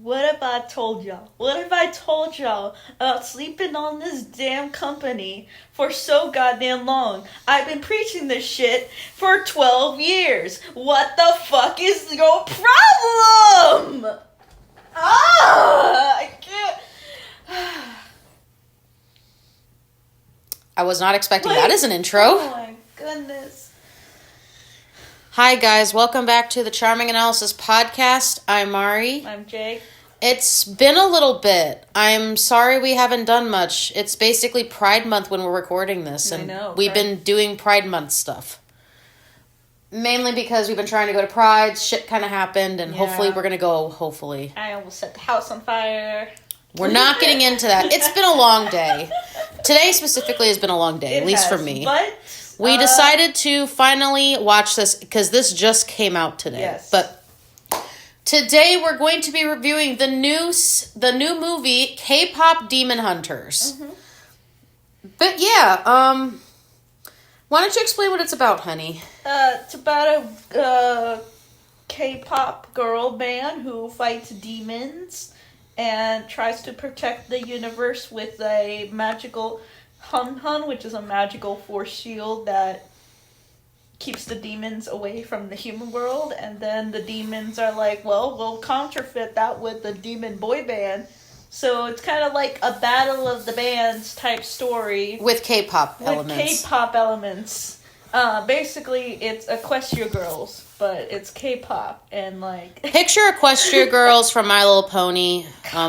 What if I told y'all? What if I told y'all about sleeping on this damn company for so goddamn long? I've been preaching this shit for 12 years. What the fuck is your problem? I can't. I was not expecting that as an intro. Oh my goodness. Hi guys, welcome back to the Charming Analysis podcast. I'm Mari. I'm Jay. It's been a little bit. I'm sorry we haven't done much. It's basically Pride Month when we're recording this, and we've been doing Pride Month stuff. Mainly because we've been trying to go to Pride, shit kind of happened, and hopefully we're going to go, hopefully. I almost set the house on fire. We're not getting into that. It's been a long day. Today specifically has been a long day, at least for me. But we decided to finally watch this because this just came out today. Yes. But today we're going to be reviewing the new movie K-pop Demon Hunters. Mm-hmm. But yeah, why don't you explain what it's about, honey? It's about a K-pop girl band who fights demons and tries to protect the universe with a magical hun, which is a magical force shield that keeps the demons away from the human world. And then the demons are like, well, we'll counterfeit that with the demon boy band. So it's kind of like a battle of the bands type story. With K-pop elements. With K-pop elements. Basically, it's Equestria Girls, but it's K-pop, and like... Picture Equestria Girls from My Little Pony,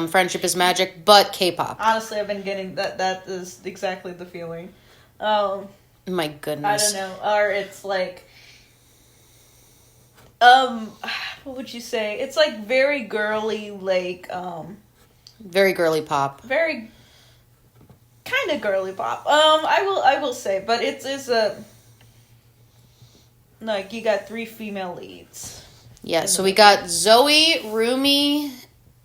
Friendship is Magic, but K-pop. Honestly, I've been getting that. That is exactly the feeling. My goodness. I don't know. Or it's like... what would you say? It's like very girly, like... very girly pop. Very... kind of girly pop. I will say, but it's a... Like, you got 3 female leads. Yeah, so we got Zoe, Rumi,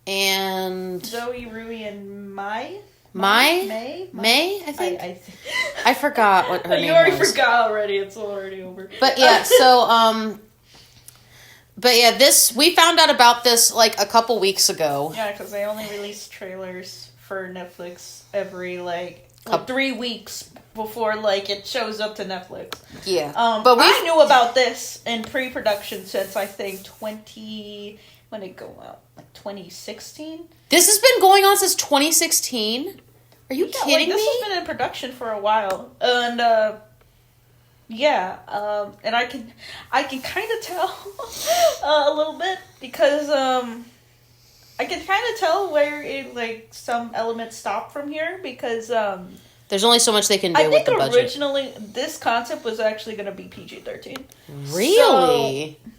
and... Zoe, Rui, and Mai? May, I think? I forgot what her name was. You already forgot already. It's already over. But yeah, so, this, we found out about this, like, a couple weeks ago. Yeah, because they only release trailers for Netflix every, 3 weeks before, it shows up to Netflix. Yeah. But I knew about this in pre-production since, I think, when did it go out? 2016? This has been going on since 2016? Are you kidding me? This has been in production for a while. And, and I can kind of tell a little bit because, I can kind of tell where it, some elements stop from here because, there's only so much they can do with the budget. I think originally this concept was actually going to be PG-13. Really? So,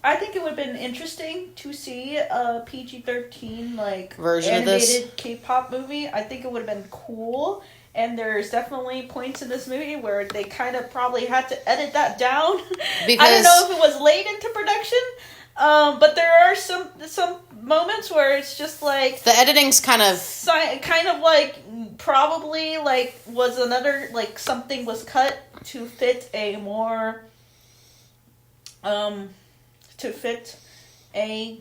I think it would have been interesting to see a PG-13 version animated of this K-pop movie. I think it would have been cool. And there's definitely points in this movie where they kind of probably had to edit that down. Because... I don't know if it was late into production. But there are some moments where it's just the editing's kind of probably was another something was cut to fit a more to fit a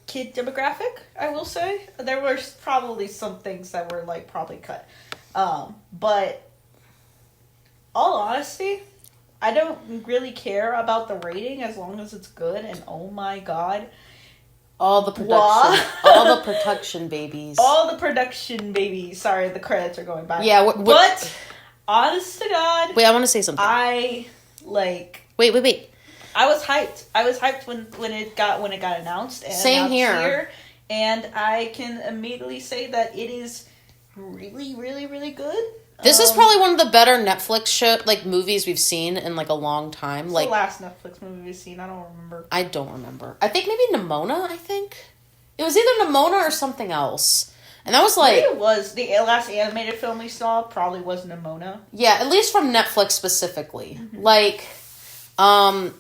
kid demographic. I will say there were probably some things that were probably cut, but all honesty, I don't really care about the rating as long as it's good. And oh my god, all the production babies. All the production babies. Sorry, the credits are going by. Yeah, but honest to God, wait, I want to say something. Wait. I was hyped. when it got announced. And same here. And I can immediately say that it is really, really, really good. This is probably one of the better Netflix movies we've seen in a long time. The last Netflix movie we've seen, I don't remember. I think maybe Nimona, It was either Nimona or something else. And that was maybe it was. The last animated film we saw probably was Nimona. Yeah, at least from Netflix specifically. Mm-hmm.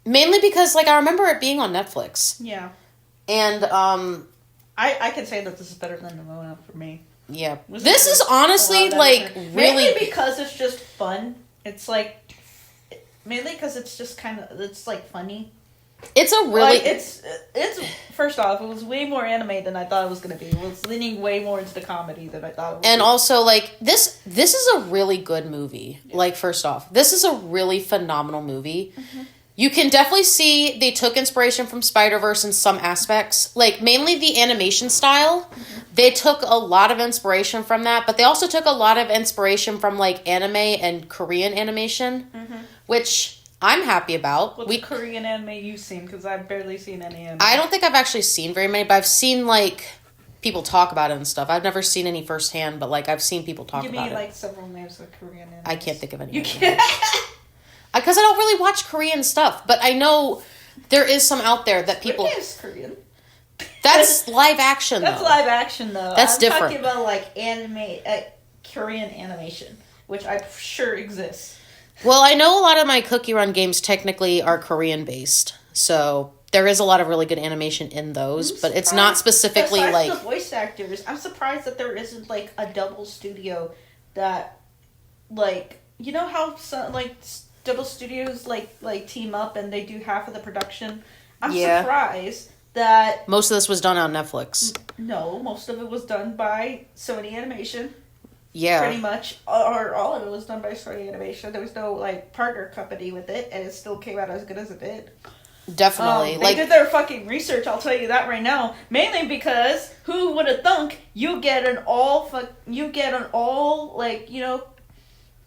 Mainly because I remember it being on Netflix. Yeah. And I can say that this is better than Nimona for me. Yeah. This is honestly, really... Mainly because it's just fun. It's, mainly because it's just kind of... It's, funny. It's a really... Like, it's first off, it was way more anime than I thought it was going to be. It was leaning way more into the comedy than I thought it would. And also, like, this is a really good movie. Yeah. Like, first off, this is a really phenomenal movie. Mm-hmm. You can definitely see they took inspiration from Spider-Verse in some aspects. Like, mainly the animation style. Mm-hmm. They took a lot of inspiration from that, but they also took a lot of inspiration from, like, anime and Korean animation, which... I'm happy about. What Korean anime you've seen? Because I've barely seen any anime. I don't think I've actually seen very many, but I've seen, like, people talk about it and stuff. I've never seen any firsthand, but, like, I've seen people talk about it. Give me, like, several names of Korean anime. I can't think of any. You can't? Because I don't really watch Korean stuff, but I know there is some out there that people... Squid Game's Korean. That's live action, though. That's live action, though. That's different. I'm talking about, like, Korean animation, which I'm sure exists. Well, I know a lot of my Cookie Run games technically are Korean-based, so there is a lot of really good animation in those, but it's not specifically, besides like... the voice actors, I'm surprised that there isn't, like, a double studio that, like... You know how, double studios, like team up and they do half of the production? I'm surprised that... Most of this was done on Netflix. No, most of it was done by Sony Animation. Yeah. Pretty much. Or all of it was done by Sony Animation. There was no, like, partner company with it, and it still came out as good as it did. Definitely. They did their fucking research, I'll tell you that right now. Mainly because, who would have thunk, you get an all, like, you know,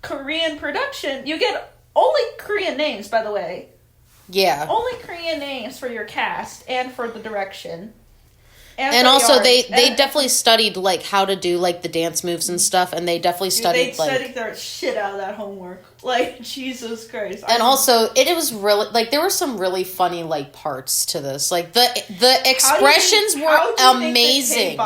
Korean production. You get only Korean names, by the way. Yeah. Only Korean names for your cast, and for the direction. And also, they definitely studied, like, how to do, like, the dance moves and stuff, and they definitely studied, they studied their shit out of that homework. Like, Jesus Christ. And also, it was really, like, there were some really funny, like, parts to this. Like, the expressions were amazing.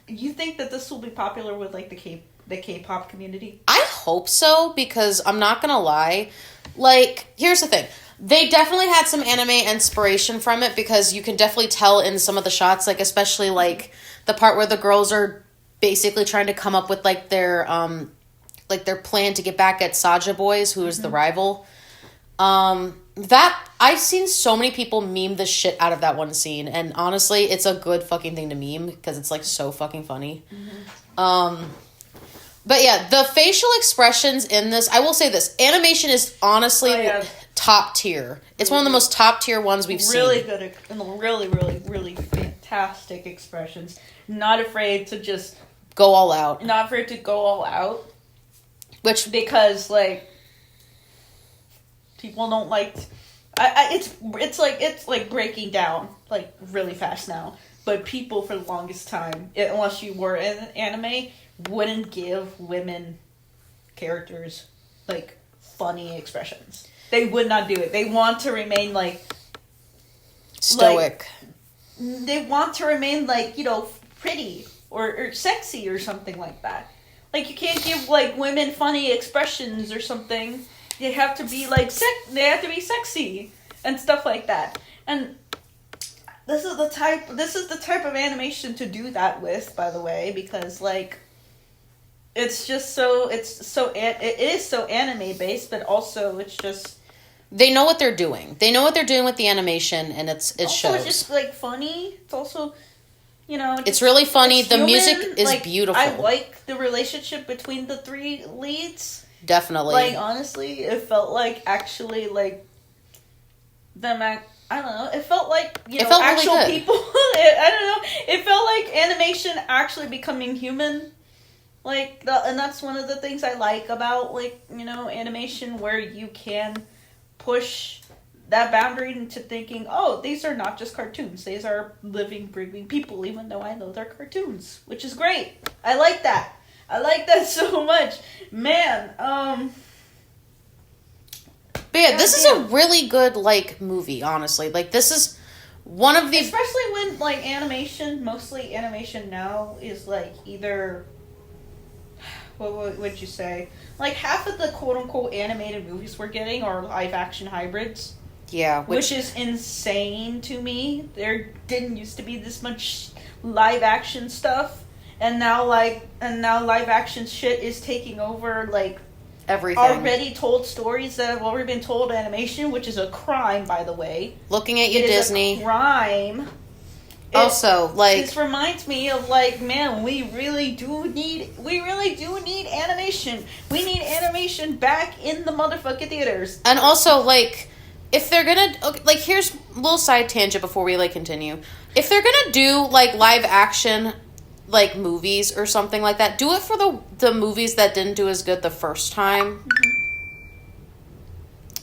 You think that this will be popular with, like, the K-pop community? I hope so, because I'm not gonna lie. Like, here's the thing. They definitely had some anime inspiration from it, because you can definitely tell in some of the shots, like, especially, like, the part where the girls are basically trying to come up with, like, their plan to get back at Saja Boys, who is the rival. That, I've seen so many people meme the shit out of that one scene, and honestly, it's a good fucking thing to meme, because it's, like, so fucking funny. But yeah, the facial expressions in this, I will say this, animation is honestly top tier. It's one of the most top tier ones we've seen. Really good, and really, really, really fantastic expressions. Not afraid to just... Go all out. Not afraid to go all out. Which... Because, like, people don't like... It's like breaking down, like, really fast now. But people, for the longest time, unless you were in anime, wouldn't give women characters, like, funny expressions. They would not do it. They want to remain, like... Stoic. They want to remain, like, you know, pretty or sexy or something like that. Like, you can't give, like, women funny expressions or something. They have to be, like, they have to be sexy and stuff like that. And... This is the type of animation to do that with, by the way, because, like, it is so anime based, but also it's just... They know what they're doing. They know what they're doing with the animation, and it shows. It's just, like, funny. It's also, you know... It's really funny. The music is, like, beautiful. I like the relationship between the three leads. Definitely. Like, honestly, it felt like, actually, like, I don't know. It felt like, you know, actual really people. I don't know. It felt like animation actually becoming human. Like, and that's one of the things I like about, like, you know, animation, where you can push that boundary into thinking, oh, these are not just cartoons. These are living, breathing people, even though I know they're cartoons, which is great. I like that. I like that so much. Man, But yeah, this is a really good, like, movie, honestly. Like, this is one of the... Especially when, like, mostly animation now is, like, either... What would you say? Like, half of the quote-unquote animated movies we're getting are live-action hybrids. Yeah. Which is insane to me. There didn't used to be this much live-action stuff. And now live-action shit is taking over, like... everything. Already told stories that have already been told in animation, which is a crime, by the way. Looking at you, it Disney. Is a crime. Also, like, this reminds me of, like, man, we really do need animation. We need animation back in the motherfucking theaters. And also, like, if they're gonna, like, here's a little side tangent before we, like, continue. If they're gonna do, like, live action, like, movies or something like that, do it for the movies that didn't do as good the first time. Mm-hmm.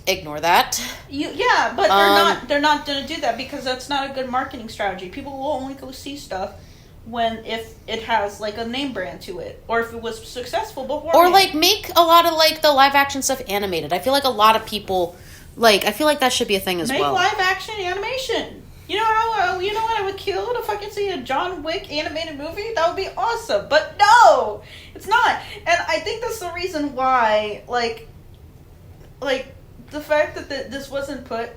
Ignore that. But they're not gonna do that because that's not a good marketing strategy. People will only go see stuff if it has, like, a name brand to it, or if it was successful before. Or, like, make a lot of, like, the live action stuff animated. I feel like a lot of people, like, I feel like that should be a thing as well. Make live action animation. You know what I would kill to fucking see a John Wick animated movie? That would be awesome. But no, it's not. And I think that's the reason why, like the fact that this wasn't put,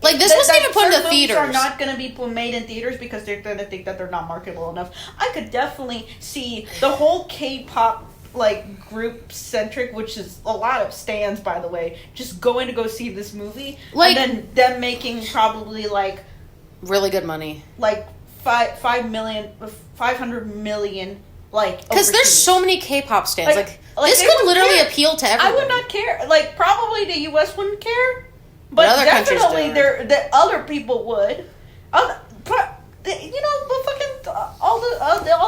like, this wasn't even put in the theaters. Are not going to be made in theaters because they're going to think that they're not marketable enough. I could definitely see the whole K-pop, like, group centric, which is a lot of stands, by the way, just going to go see this movie, like, and then them making probably, like, really good money, like 500 million, like, because there's so many K-pop stands, like this could literally appeal to everyone. I would not care. Like, probably the U.S. wouldn't care, but other definitely the other people would. All the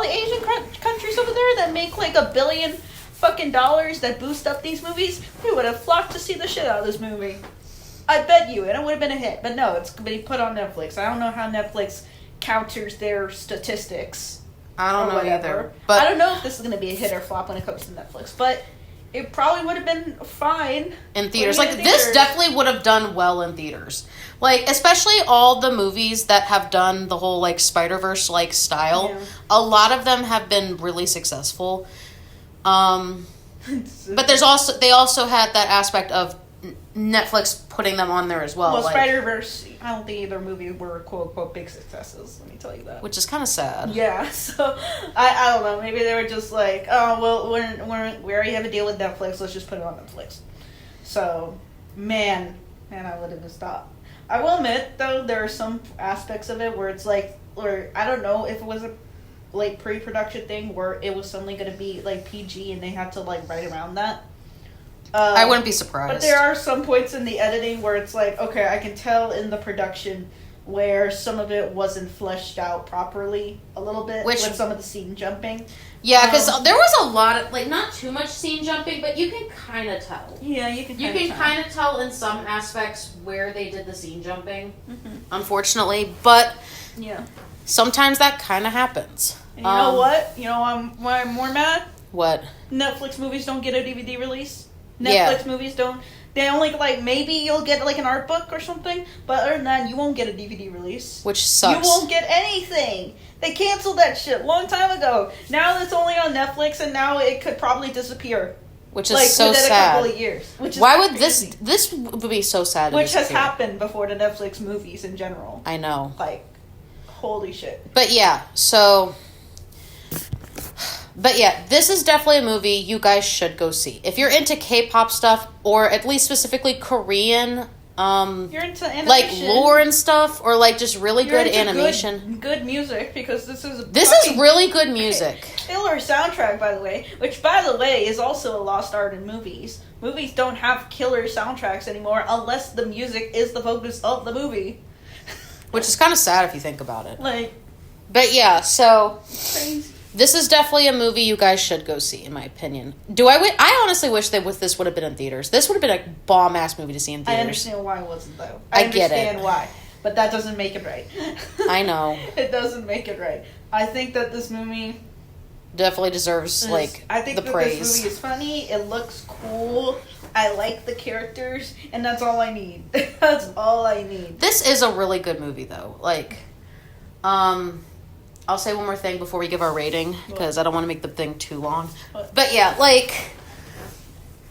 Asian countries over there that make, like, $1 billion fucking dollars that boost up these movies, we would have flocked to see the shit out of this movie. I bet you, and it would have been a hit. But no, it's going to be put on Netflix. I don't know how Netflix counters their statistics. I don't know either. But I don't know if this is going to be a hit or flop when it comes to Netflix. But it probably would have been fine in theaters. Like, this definitely would have done well in theaters. Like, especially all the movies that have done the whole, like, Spider-Verse, like, style. Yeah. A lot of them have been really successful. But they also had that aspect of Netflix putting them on there as well. Well, like, Spider-Verse, I don't think either movie were quote-unquote big successes, let me tell you that. Which is kind of sad. Yeah, so, I don't know, maybe they were just like, oh, well, we already have a deal with Netflix, let's just put it on Netflix. So, man, I would have stopped. I will admit, though, there are some aspects of it where it's like, or I don't know if it was a, like, pre-production thing where it was suddenly going to be, like, PG and they had to, like, write around that. I wouldn't be surprised. But there are some points in the editing where it's like, okay, I can tell in the production where some of it wasn't fleshed out properly a little bit, with some of the scene jumping. Yeah, because there was a lot of, like, not too much scene jumping, but you can kind of tell. Yeah, you can kind of tell in some aspects where they did the scene jumping, unfortunately. But yeah, sometimes that kind of happens. And you know what? You know why I'm more mad? What? Netflix movies don't get a DVD release. Netflix movies don't. They only, like, maybe you'll get, like, an art book or something, but other than that, you won't get a DVD release. Which sucks. You won't get anything. They canceled that shit a long time ago. Now it's only on Netflix, and now it could probably disappear. Which is, like, so within sad. A couple of years. Which is Why crazy. would this would be so sad? Which has happened before to Netflix movies in general. I know. Like, holy shit. But yeah, so. But yeah, this is definitely a movie you guys should go see. If you're into K-pop stuff, or at least specifically Korean, you're into animation, like lore and stuff, or like just really good animation. Good music, because this is really good music. Killer soundtrack, by the way, which, by the way, is also a lost art in movies. Movies don't have killer soundtracks anymore unless the music is the focus of the movie. Which is kind of sad if you think about it. Like, but yeah, so crazy. This is definitely a movie you guys should go see, in my opinion. I honestly wish this would have been in theaters. This would have been a bomb-ass movie to see in theaters. I understand why it wasn't, though. I get it. I understand why. But that doesn't make it right. I know. It doesn't make it right. I think that this movie definitely deserves, the praise. I think that this movie is funny. It looks cool. I like the characters. And that's all I need. That's all I need. This is a really good movie, though. Like, I'll say one more thing before we give our rating, because I don't want to make the thing too long. But yeah, like,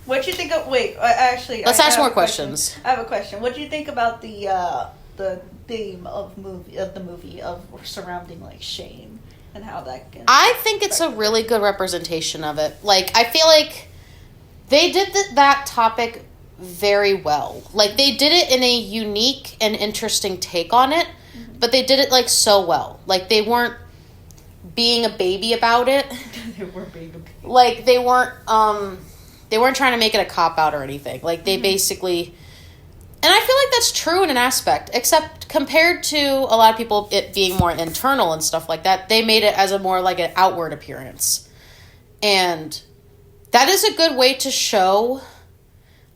what do you think of? Wait, actually, let's ask more questions. I have a question. What do you think about the theme of the movie surrounding, like, shame and how that can? I think it's a really good representation of it. Like, I feel like They did that topic very well. Like, they did it in a unique and interesting take on it, but they did it, like, so well. Like, they weren't being a baby about it. They were baby. Like, they weren't trying to make it a cop-out or anything. Like, they basically... And I feel like that's true in an aspect, except compared to a lot of people it being more internal and stuff like that, they made it as a more like an outward appearance. And that is a good way to show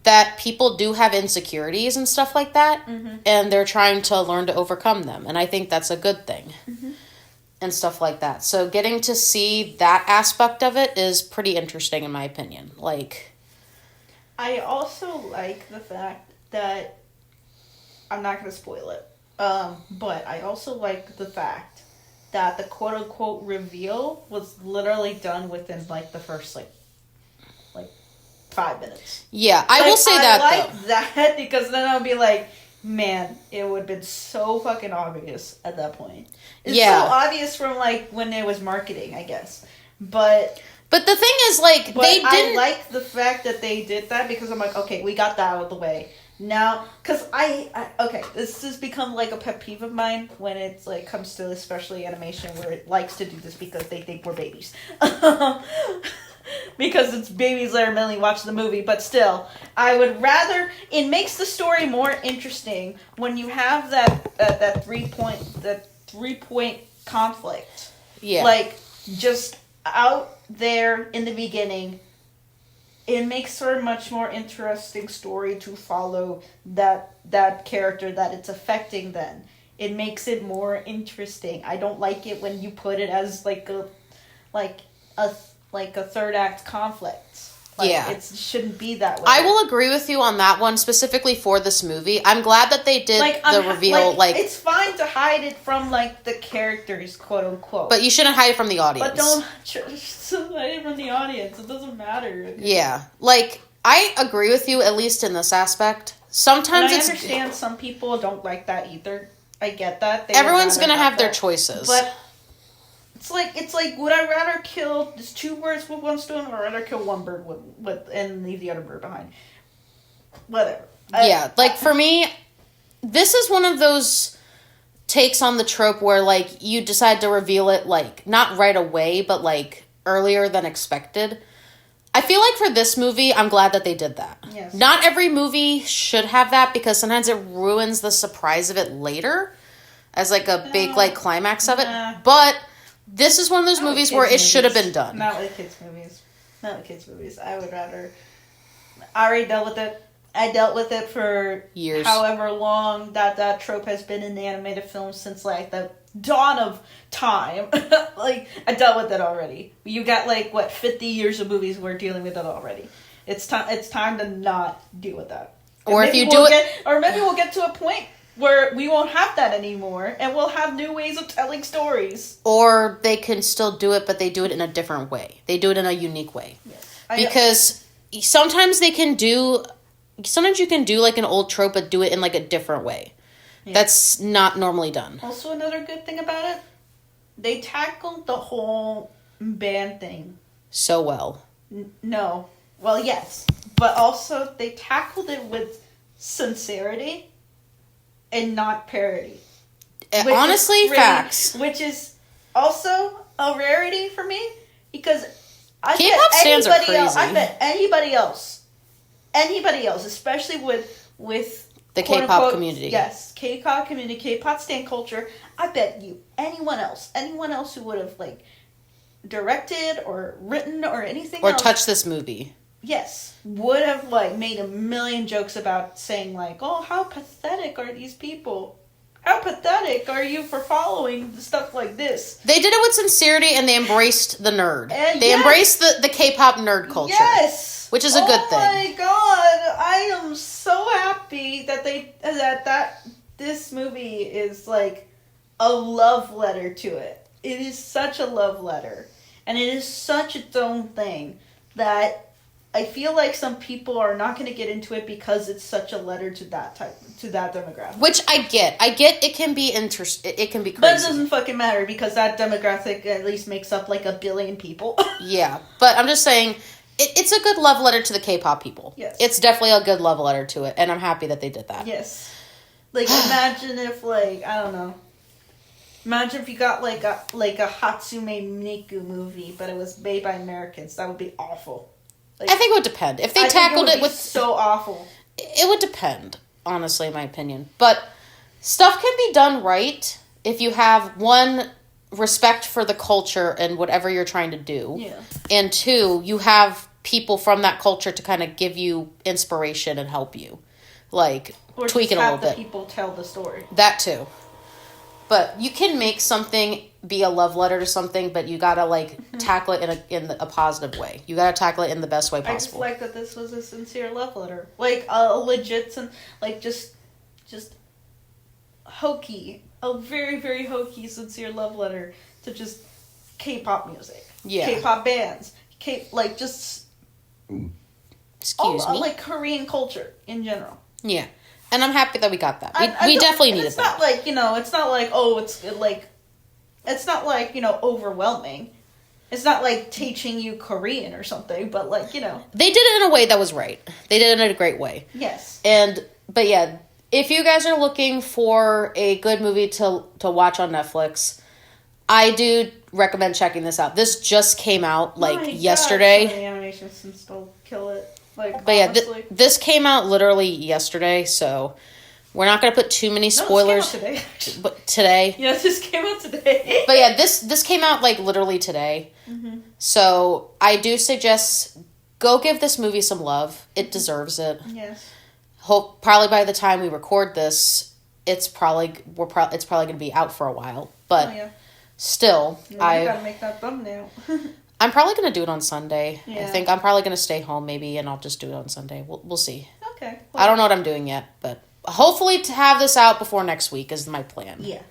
that people do have insecurities and stuff like that, and they're trying to learn to overcome them. And I think that's a good thing. And stuff like that. So getting to see that aspect of it is pretty interesting in my opinion. Like, I also like the fact that, I'm not going to spoil it, but I also like the fact that the quote-unquote reveal was literally done within, like, the first, like 5 minutes. Yeah, I will say that, I like that, because then I'll be like, man, it would have been so fucking obvious at that point. It's so obvious from, like, when it was marketing, I guess. But the thing is, like, they didn't... I like the fact that they did that, because I'm like, okay, we got that out of the way. Now, because okay, this has become, like, a pet peeve of mine when it's, like, comes to especially animation, where it likes to do this because they think we're babies. Because it's babies that are mainly watching the movie, but still, I would rather... It makes the story more interesting when you have that 3-point conflict. Yeah. Like, just out there in the beginning... It makes for a much more interesting story to follow that character that it's affecting then. It makes it more interesting. I don't like it when you put it as like a third act conflict. Like, it shouldn't be that way. I will agree with you on that one, specifically for this movie. I'm glad that they did the reveal. Like, it's fine to hide it from, like, the characters, quote unquote. But you shouldn't hide it from the audience. But don't hide it from the audience. It doesn't matter. Yeah. Like, I agree with you, at least in this aspect. Sometimes I understand some people don't like that either. I get that. Everyone's going to have their choices. But... It's like, would I rather kill just 2 birds with one stone, or rather kill 1 bird with and leave the other bird behind? Whatever. For me, this is one of those takes on the trope where, like, you decide to reveal it, like, not right away, but, like, earlier than expected. I feel like for this movie, I'm glad that they did that. Yes. Not every movie should have that, because sometimes it ruins the surprise of it later as, like, a big, like, climax of it. But... This is one of those movies where it should have been done. Not with kids' movies. I would rather... I already dealt with it. I dealt with it for years. However long that trope has been in the animated film since, like, the dawn of time. Like, I dealt with it already. You got, like, 50 years of movies we're dealing with it already. It's time to not deal with that. Or if you do it... Or maybe we'll get to a point where we won't have that anymore, and we'll have new ways of telling stories. Or they can still do it, but they do it in a different way. They do it in a unique way. Yes. Because sometimes you can do, like, an old trope, but do it in, like, a different way. Yeah. That's not normally done. Also, another good thing about it, they tackled the whole band thing. So well. No. Well, yes. But also, they tackled it with sincerity and not parody. Honestly, facts. Which is also a rarity for me, because K-pop stans are crazy. I bet anybody else, especially with the K-pop community. Yes, K-pop community, K-pop stan culture. I bet you anyone else who would have, like, directed or written or anything else, or touched this movie. Yes, would have, like, made a million jokes about saying, like, oh, how pathetic are these people? How pathetic are you for following stuff like this? They did it with sincerity, and they embraced the nerd. They embraced the K-pop nerd culture. Yes! Which is a good thing. Oh my god, I am so happy that that this movie is, like, a love letter to it. It is such a love letter. And it is such its own thing that I feel like some people are not going to get into it because it's such a letter to that demographic. Which I get. It can be it can be crazy. But it doesn't fucking matter, because that demographic at least makes up, like, 1 billion people. Yeah. But I'm just saying, it's a good love letter to the K-pop people. Yes. It's definitely a good love letter to it, and I'm happy that they did that. Yes. Like, imagine if, like, I don't know. Imagine if you got, like a Hatsume Miku movie, but it was made by Americans. That would be awful. Like, I think it would depend. If they tackled it with... so awful. It would depend, honestly, in my opinion. But stuff can be done right if you have, one, respect for the culture and whatever you're trying to do. Yeah. And two, you have people from that culture to kind of give you inspiration and help you. Like, or tweak it a little bit. Or people tell the story. That too. But you can make something be a love letter to something, but you gotta, like, tackle it in a positive way. You gotta tackle it in the best way possible. I just like that this was a sincere love letter. Like, a legit, like, just hokey. A very, very hokey, sincere love letter to just K-pop music. Yeah. K-pop bands. Excuse me? Like, Korean culture in general. Yeah. And I'm happy that we got that. We definitely needed that. It's not like, it's not like, it's not like, overwhelming. It's not like teaching you Korean or something, but like, They did it in a way that was right. They did it in a great way. Yes. But yeah, if you guys are looking for a good movie to watch on Netflix, I do recommend checking this out. This just came out, yesterday. The animations can still kill it. But honestly. This came out literally yesterday, so we're not going to put too many spoilers. No, this came out today. But today? Yeah, this came out today. But yeah, this came out literally today. Mm-hmm. So I do suggest go give this movie some love. It deserves it. Yes. Probably by the time we record this, it's probably going to be out for a while. But still, you gotta make that thumbnail. I'm probably going to do it on Sunday. Yeah. I think I'm probably going to stay home maybe, and I'll just do it on Sunday. We'll see. Okay. Well, I don't know what I'm doing yet, but hopefully to have this out before next week is my plan. Yeah.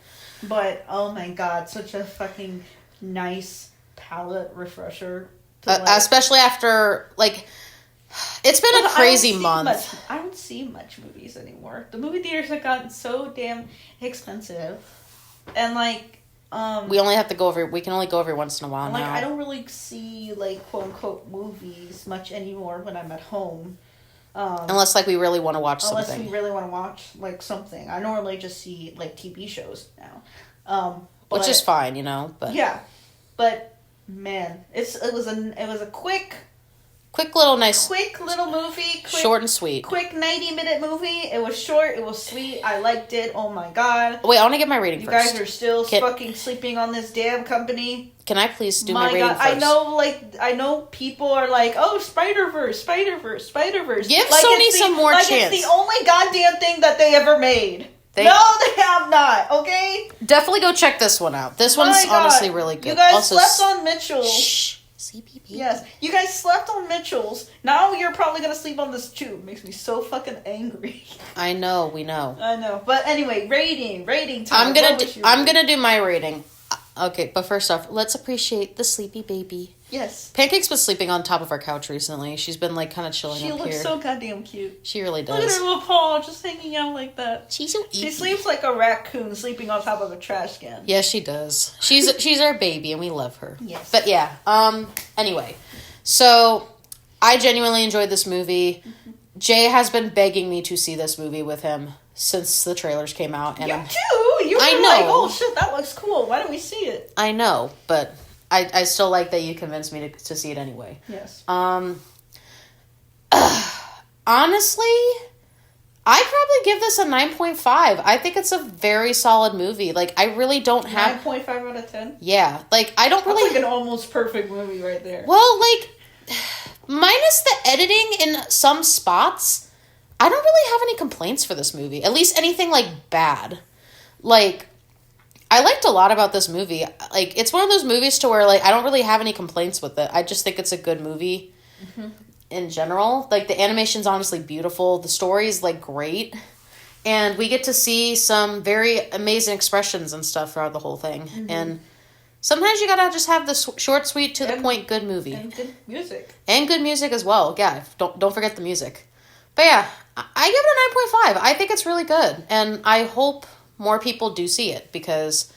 But, oh my god, such a fucking nice palette refresher. Especially after, it's been a crazy month. I don't see much movies anymore. The movie theaters have gotten so damn expensive. And, we only have to we can only go every once in a while now. I don't really see, quote unquote, movies much anymore when I'm at home. Unless, we really want to watch something. Unless we really want to watch, something. I normally just see, TV shows now. Which is fine, but... Yeah. But, man, it was a quick little movie. Short and sweet. Quick 90-minute movie. It was short. It was sweet. I liked it. Oh my god. Wait, I want to get my rating first. You guys are still fucking sleeping on this damn company. Can I please do my rating first? I know people are like, oh, Spider-Verse. Give Sony some more chance. It's the only goddamn thing that they ever made. No, they have not, okay? Definitely go check this one out. This one's honestly really good. You guys slept on Mitchell's. Shh. Sleepy baby. Yes. You guys slept on Mitchell's. Now you're probably going to sleep on this too. It makes me so fucking angry. I know, we know. I know. But anyway, rating time. I'm gonna do my rating. Okay, but first off, let's appreciate the sleepy baby. Yes. Pancakes was sleeping on top of our couch recently. She's been kind of chilling up here. She looks so goddamn cute. She really does. Look at her little paw just hanging out like that. She's so She sleeps like a raccoon sleeping on top of a trash can. Yes, she does. She's our baby and we love her. Yes. But yeah, anyway. So, I genuinely enjoyed this movie. Mm-hmm. Jay has been begging me to see this movie with him since the trailers came out. And you too? You were like, oh shit, that looks cool. Why don't we see it? I know, but I still like that you convinced me to see it anyway. Yes. Honestly, I'd probably give this a 9.5. I think it's a very solid movie. I really don't have... 9.5 out of 10? Yeah. I don't really... That's an almost perfect movie right there. Well, minus the editing in some spots, I don't really have any complaints for this movie. At least anything, bad. I liked a lot about this movie. It's one of those movies to where, I don't really have any complaints with it. I just think it's a good movie in general. The animation's honestly beautiful. The story's, great. And we get to see some very amazing expressions and stuff throughout the whole thing. Mm-hmm. And sometimes you gotta just have the short, sweet, to the point, good movie. And good music. And good music as well. Yeah, don't forget the music. But yeah, I give it a 9.5. I think it's really good. And I hope more people do see it because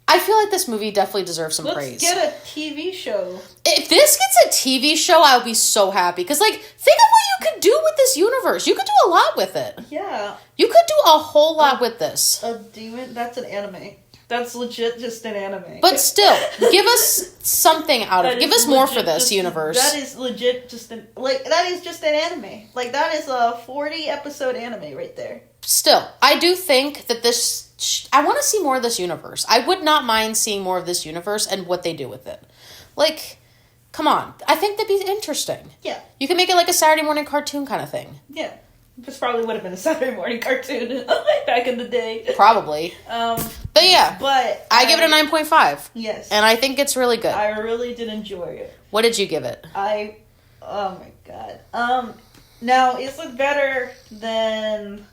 I feel like this movie definitely deserves some praise. Let's get a TV show. If this gets a TV show, I would be so happy. Because, like, think of what you could do with this universe. You could do a lot with it. Yeah. You could do a whole lot with this. A demon? That's an anime. That's legit just an anime. But still, give us something out of it. Give us more for this universe. That is legit just an... Like, that is just an anime. Like, that is a 40-episode anime right there. Still, I do think that this... I want to see more of this universe. I would not mind seeing more of this universe and what they do with it. Like, come on. I think that'd be interesting. Yeah. You can make it like a Saturday morning cartoon kind of thing. Yeah. This probably would have been a Saturday morning cartoon back in the day. Probably. But yeah. But I give it a 9.5. Yes. And I think it's really good. I really did enjoy it. What did you give it? Oh my god. Now, is it better than...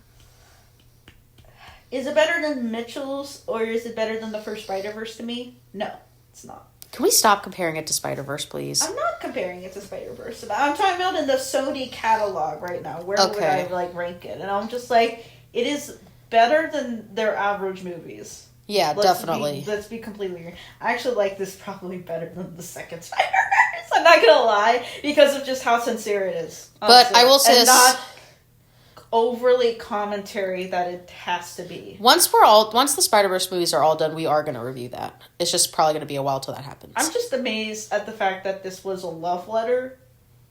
Is it better than Mitchell's, or is it better than the first Spider-Verse to me? No, it's not. Can we stop comparing it to Spider-Verse, please? I'm not comparing it to Spider-Verse. I'm talking about in the Sony catalog right now. Where would I, rank it? And I'm just like, it is better than their average movies. Yeah, definitely. Let's be completely real. I actually like this probably better than the second Spider-Verse. I'm not gonna lie, because of just how sincere it is. Honestly. But I will say this... not overly commentary that it has to be. Once the Spider-Verse movies are all done, we are going to review that. It's just probably going to be a while till that happens. I'm just amazed at the fact that this was a love letter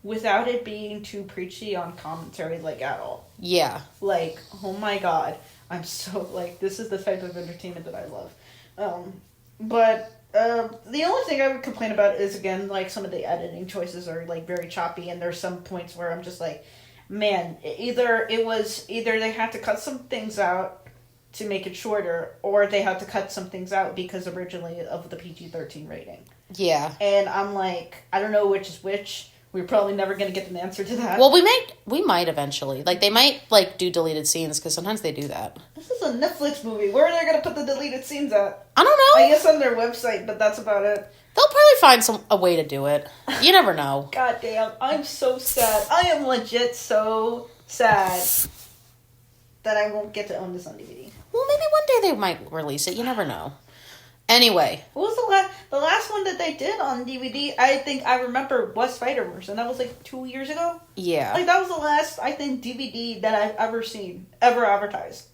without it being too preachy on commentary, like, at all. Yeah. Like, oh my god. I'm so, like, this is the type of entertainment that I love. But the only thing I would complain about is, again, like, some of the editing choices are, like, very choppy, and there's some points where I'm just like, man, either they had to cut some things out to make it shorter, or they had to cut some things out because originally of the PG-13 rating. Yeah. And I'm like, I don't know which is which. We're probably never going to get an answer to that. Well, we might eventually. Like, they might, like, do deleted scenes, because sometimes they do that. This is a Netflix movie. Where are they going to put the deleted scenes at? I don't know. I guess on their website, but that's about it. They'll probably find a way to do it. You never know. God damn, I'm so sad. I am legit so sad that I won't get to own this on DVD. Well, maybe one day they might release it. You never know. Anyway. What was the last one that they did on DVD, I think I remember, was Spider-Verse, and that was like 2 years ago? Yeah. Like, that was the last, I think, DVD that I've ever seen, ever advertised.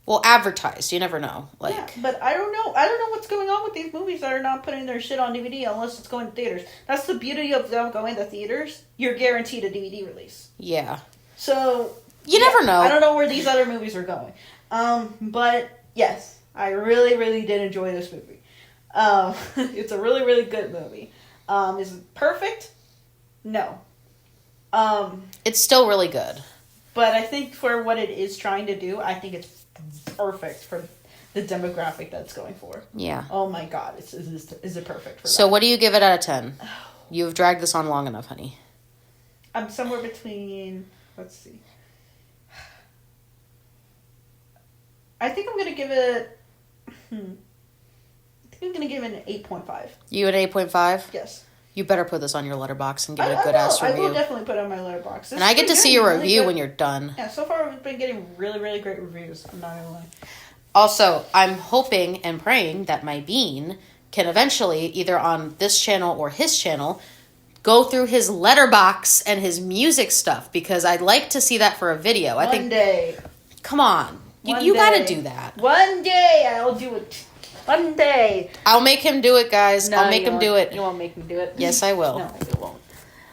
Well, advertised. You never know. Like, yeah, but I don't know. I don't know what's going on with these movies that are not putting their shit on DVD unless it's going to theaters. That's the beauty of them going to theaters. You're guaranteed a DVD release. Yeah. So... You never know. I don't know where these other movies are going. But, yes. I really, really did enjoy this movie. It's a really, really good movie. Is it perfect? No. It's still really good. But I think for what it is trying to do, I think it's perfect for the demographic that it's going for. Yeah. Oh my god, is it perfect for that? So what do you give it out of 10? You've dragged this on long enough, honey. I'm somewhere between, let's see. I think I'm going to give it, an 8.5. You an 8.5? Yes. You better put this on your Letterboxd and give it a good-ass review. I will definitely put it on my Letterboxd. And I get to see your review when you're done. Yeah, so far we've been getting really, really great reviews. I'm not going to lie. Also, I'm hoping and praying that my bean can eventually, either on this channel or his channel, go through his Letterboxd and his music stuff, because I'd like to see that for a video. One day. Come on. You got to do that. One day I'll do it. One day. I'll make him do it, guys. No, I'll make him do it. You won't make me do it. Yes, I will. No, you won't.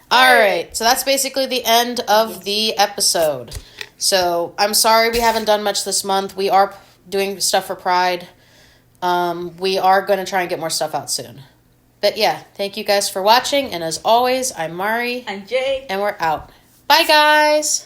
All right. So that's basically the end of the episode. So I'm sorry we haven't done much this month. We are doing stuff for Pride. We are going to try and get more stuff out soon. But yeah, thank you guys for watching. And as always, I'm Mari. I'm Jay. And we're out. Bye, guys.